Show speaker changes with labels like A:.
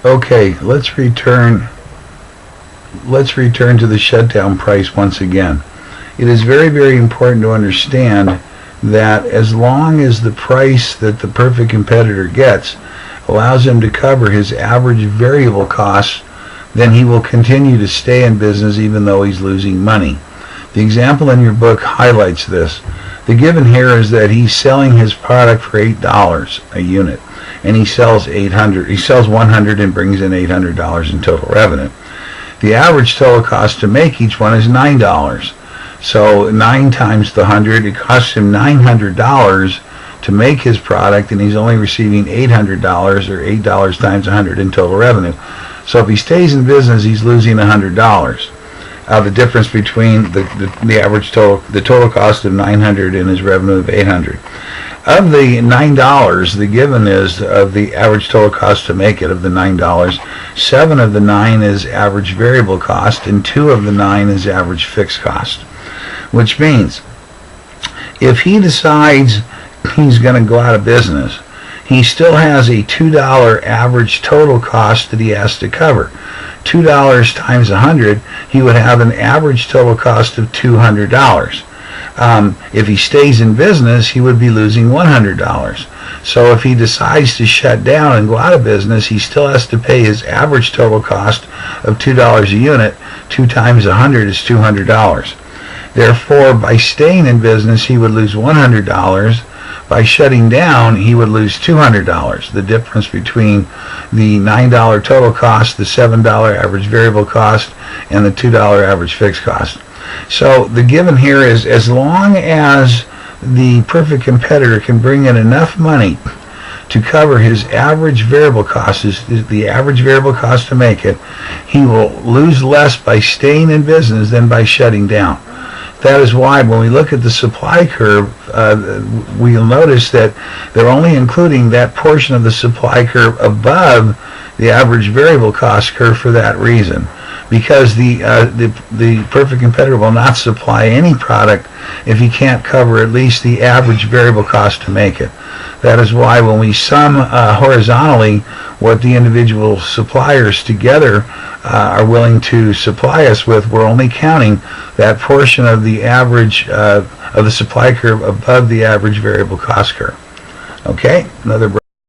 A: Okay, let's return to the shutdown price once again. It is very, very important to understand that as long as the price that the perfect competitor gets allows him to cover his average variable costs, then he will continue to stay in business even though he's losing money. The example in your book highlights this. The given here is that he's selling his product for $8 a unit, and he sells 100 and brings in $800 in total revenue. The average total cost to make each one is $9. So 9 times the 100, it costs him $900 to make his product, and he's only receiving $800, or $8 times 100 in total revenue. So if he stays in business, he's losing $100. The difference between the average total cost of $900 and his revenue of $800. Of the $9, the given is of the average total cost to make it of the $9, 7 of the 9 is average variable cost, and 2 of the 9 is average fixed cost. Which means, if he decides he's going to go out of business, he still has a $2 average total cost that he has to cover. $2 times 100, he would have an average total cost of $200. If he stays in business, he would be losing $100. So if he decides to shut down and go out of business, he still has to pay his average total cost of $2 a unit. 2 times 100 is $200. Therefore, by staying in business, he would lose $100. By shutting down, he would lose $200. The difference between the $9 total cost, the $7 average variable cost, and the $2 average fixed cost. So the given here is, as long as the perfect competitor can bring in enough money to cover his average variable cost, the average variable cost to make it, he will lose less by staying in business than by shutting down. That is why when we look at the supply curve, we'll notice that they're only including that portion of the supply curve above the average variable cost curve for that reason. Because the perfect competitor will not supply any product if he can't cover at least the average variable cost to make it. That is why when we sum horizontally what the individual suppliers together are willing to supply us with, we're only counting that portion of the average of the supply curve above the average variable cost curve. Okay, another